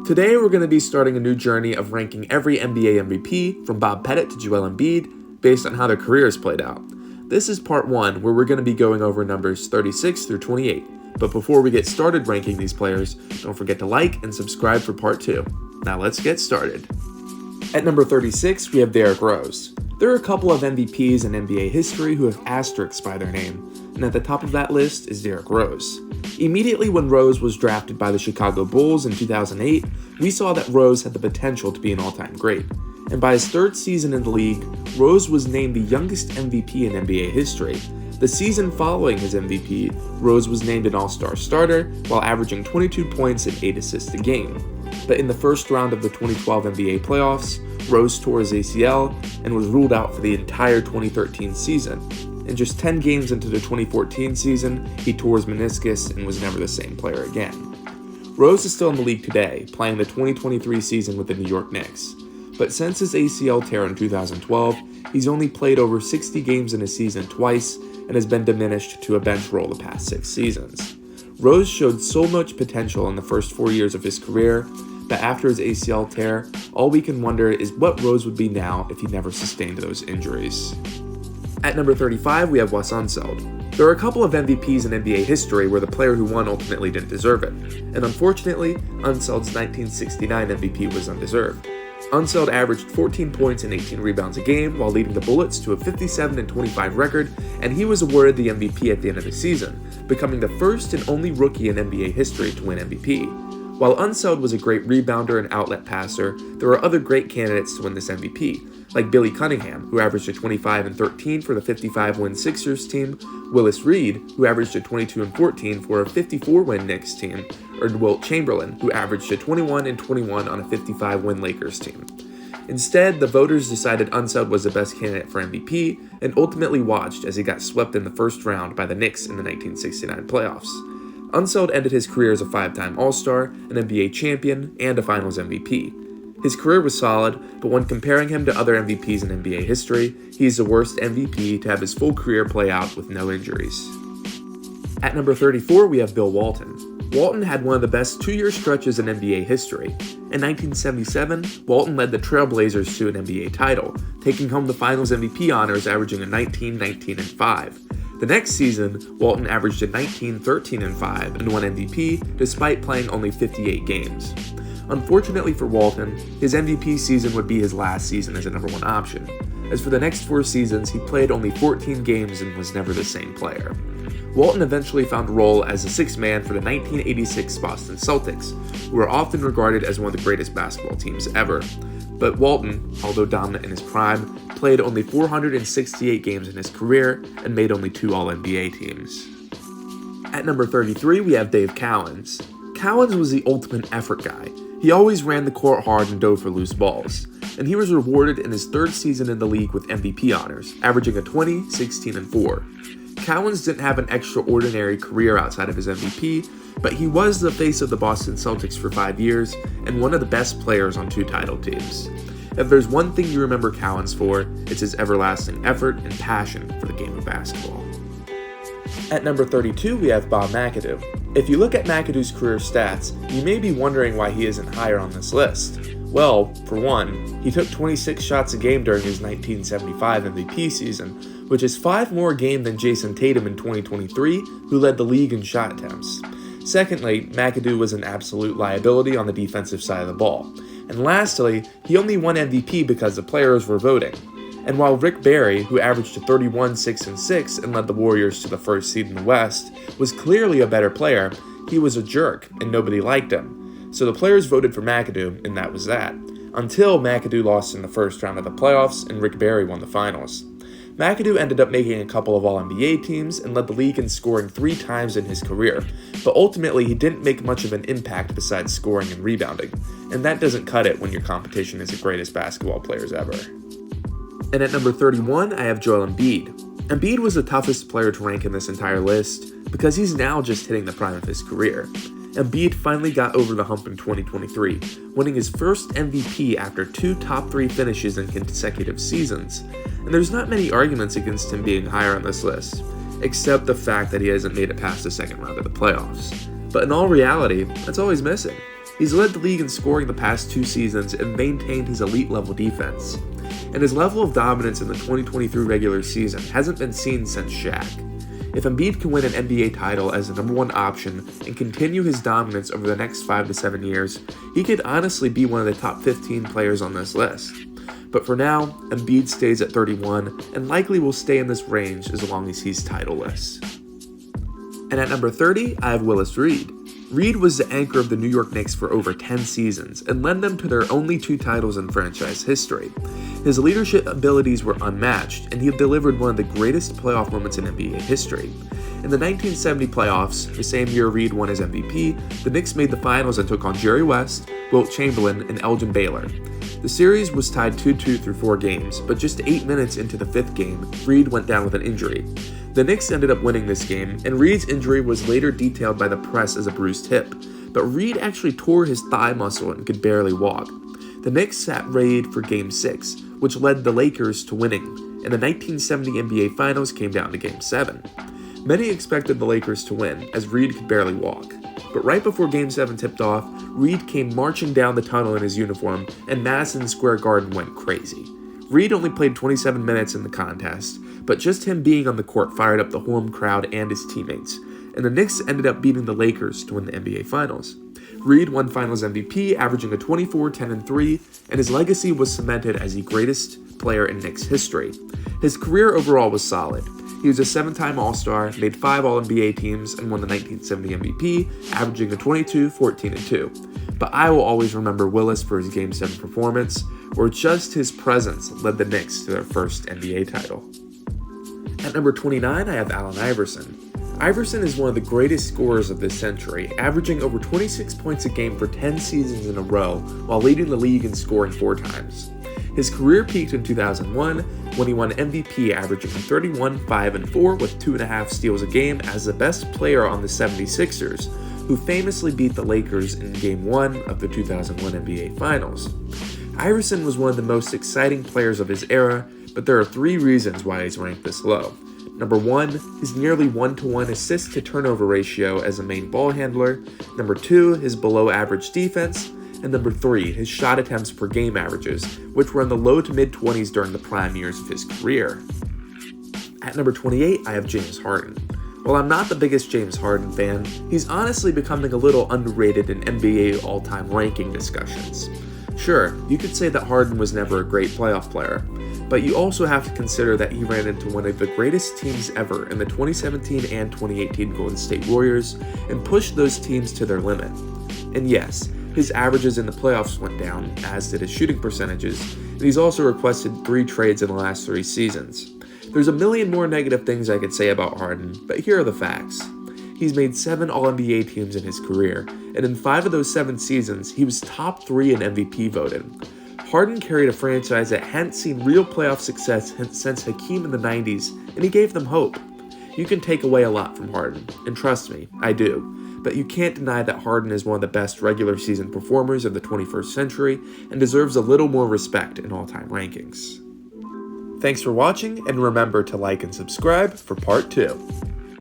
Today we're going to be starting a new journey of ranking every NBA MVP from Bob Pettit to Joel Embiid based on how their careers played out. This is part 1 where we're going to be going over numbers 36 through 28. But before we get started ranking these players, don't forget to like and subscribe for part 2. Now let's get started. At number 36, we have Derrick Rose. There are a couple of MVPs in NBA history who have asterisks by their name, and at the top of that list is Derrick Rose. Immediately when Rose was drafted by the Chicago Bulls in 2008, we saw that Rose had the potential to be an all-time great. And by his third season in the league, Rose was named the youngest MVP in NBA history. The season following his MVP, Rose was named an all-star starter while averaging 22 points and 8 assists a game. But in the first round of the 2012 NBA playoffs, Rose tore his ACL and was ruled out for the entire 2013 season. And just 10 games into the 2014 season, he tore his meniscus and was never the same player again. Rose is still in the league today, playing the 2023 season with the New York Knicks. But since his ACL tear in 2012, he's only played over 60 games in a season twice and has been diminished to a bench role the past 6 seasons. Rose showed so much potential in the first 4 years of his career that after his ACL tear, all we can wonder is what Rose would be now if he never sustained those injuries. At number 35, we have Wes Unseld. There are a couple of MVPs in NBA history where the player who won ultimately didn't deserve it, and unfortunately, Unseld's 1969 MVP was undeserved. Unseld averaged 14 points and 18 rebounds a game while leading the Bullets to a 57-25 record, and he was awarded the MVP at the end of the season, becoming the first and only rookie in NBA history to win MVP. While Unseld was a great rebounder and outlet passer, there are other great candidates to win this MVP, like Billy Cunningham, who averaged a 25 and 13 for the 55-win Sixers team, Willis Reed, who averaged a 22 and 14 for a 54-win Knicks team, or Wilt Chamberlain, who averaged a 21 and 21 on a 55-win Lakers team. Instead, the voters decided Unseld was the best candidate for MVP and ultimately watched as he got swept in the first round by the Knicks in the 1969 playoffs. Unseld ended his career as a 5-time All-Star, an NBA champion, and a Finals MVP. His career was solid, but when comparing him to other MVPs in NBA history, he is the worst MVP to have his full career play out with no injuries. At number 34, we have Bill Walton. Walton had one of the best 2-year stretches in NBA history. In 1977, Walton led the Trailblazers to an NBA title, taking home the Finals MVP honors averaging a 19, 19, and 5. The next season, Walton averaged a 19, 13, and 5 and won MVP despite playing only 58 games. Unfortunately for Walton, his MVP season would be his last season as a number 1 option. As for the next 4 seasons, he played only 14 games and was never the same player. Walton eventually found a role as a 6th man for the 1986 Boston Celtics, who are often regarded as one of the greatest basketball teams ever. But Walton, although dominant in his prime, played only 468 games in his career and made only 2 All-NBA teams. At number 33, we have Dave Cowens. Cowens was the ultimate effort guy. He always ran the court hard and dove for loose balls, and he was rewarded in his 3rd season in the league with MVP honors, averaging a 20, 16, and 4. Cowens didn't have an extraordinary career outside of his MVP, but he was the face of the Boston Celtics for 5 years and one of the best players on 2 title teams. If there's one thing you remember Cowens for, it's his everlasting effort and passion for the game of basketball. At number 32, we have Bob McAdoo. If you look at McAdoo's career stats, you may be wondering why he isn't higher on this list. Well, for one, he took 26 shots a game during his 1975 MVP season, which is 5 more a game than Jason Tatum in 2023, who led the league in shot attempts. Secondly, McAdoo was an absolute liability on the defensive side of the ball. And lastly, he only won MVP because the players were voting. And while Rick Barry, who averaged a 31, 6, and 6 and led the Warriors to the 1st seed in the West, was clearly a better player, he was a jerk and nobody liked him. So the players voted for McAdoo, and that was that. Until McAdoo lost in the first round of the playoffs and Rick Barry won the finals. McAdoo ended up making a couple of All-NBA teams and led the league in scoring 3 times in his career, but ultimately he didn't make much of an impact besides scoring and rebounding, and that doesn't cut it when your competition is the greatest basketball players ever. And at number 31, I have Joel Embiid. Embiid was the toughest player to rank in this entire list because he's now just hitting the prime of his career. Embiid finally got over the hump in 2023, winning his first MVP after 2 top 3 finishes in consecutive seasons. And there's not many arguments against him being higher on this list, except the fact that he hasn't made it past the second round of the playoffs. But in all reality, that's all he's missing. He's led the league in scoring the past 2 seasons and maintained his elite level defense. And his level of dominance in the 2023 regular season hasn't been seen since Shaq. If Embiid can win an NBA title as the number 1 option and continue his dominance over the next 5 to 7 years, he could honestly be one of the top 15 players on this list. But for now, Embiid stays at 31 and likely will stay in this range as long as he's titleless. And at number 30, I have Willis Reed. Reed was the anchor of the New York Knicks for over 10 seasons and led them to their only 2 titles in franchise history. His leadership abilities were unmatched, and he delivered one of the greatest playoff moments in NBA history. In the 1970 playoffs, the same year Reed won his MVP, the Knicks made the finals and took on Jerry West, Wilt Chamberlain, and Elgin Baylor. The series was tied 2-2 through 4 games, but just 8 minutes into the 5th game, Reed went down with an injury. The Knicks ended up winning this game, and Reed's injury was later detailed by the press as a bruised hip, but Reed actually tore his thigh muscle and could barely walk. The Knicks sat Reed for Game 6, which led the Lakers to winning, and the 1970 NBA Finals came down to Game 7. Many expected the Lakers to win, as Reed could barely walk. But right before Game 7 tipped off, Reed came marching down the tunnel in his uniform, and Madison Square Garden went crazy. Reed only played 27 minutes in the contest, but just him being on the court fired up the home crowd and his teammates, and the Knicks ended up beating the Lakers to win the NBA Finals. Reed won Finals MVP, averaging a 24, 10, and 3, and his legacy was cemented as the greatest player in Knicks history. His career overall was solid. He was a 7-time All-Star, made 5 All-NBA teams, and won the 1970 MVP, averaging a 22, 14, and 2. But I will always remember Willis for his Game 7 performance, where just his presence led the Knicks to their first NBA title. At number 29, I have Allen Iverson. Iverson is one of the greatest scorers of this century, averaging over 26 points a game for 10 seasons in a row, while leading the league in scoring 4 times. His career peaked in 2001 when he won MVP, averaging 31, 5, and 4 with 2.5 steals a game as the best player on the 76ers, who famously beat the Lakers in Game 1 of the 2001 NBA Finals. Iverson was one of the most exciting players of his era, but there are 3 reasons why he's ranked this low. Number 1, his nearly 1-to-1 assist-to-turnover ratio as a main ball handler. Number 2, his below-average defense. And number 3, his shot attempts per game averages, which were in the low to mid-20s during the prime years of his career. At number 28, I have James Harden. While I'm not the biggest James Harden fan, he's honestly becoming a little underrated in NBA all-time ranking discussions. Sure, you could say that Harden was never a great playoff player, but you also have to consider that he ran into one of the greatest teams ever in the 2017 and 2018 Golden State Warriors and pushed those teams to their limit. And yes, his averages in the playoffs went down, as did his shooting percentages, and he's also requested 3 trades in the last 3 seasons. There's a million more negative things I could say about Harden, but here are the facts. He's made 7 All-NBA teams in his career, and in 5 of those 7 seasons, he was top 3 in MVP voting. Harden carried a franchise that hadn't seen real playoff success since Hakeem in the 90s, and he gave them hope. You can take away a lot from Harden, and trust me, I do. But you can't deny that Harden is one of the best regular season performers of the 21st century and deserves a little more respect in all-time rankings. Thanks for watching, and remember to like and subscribe for part 2.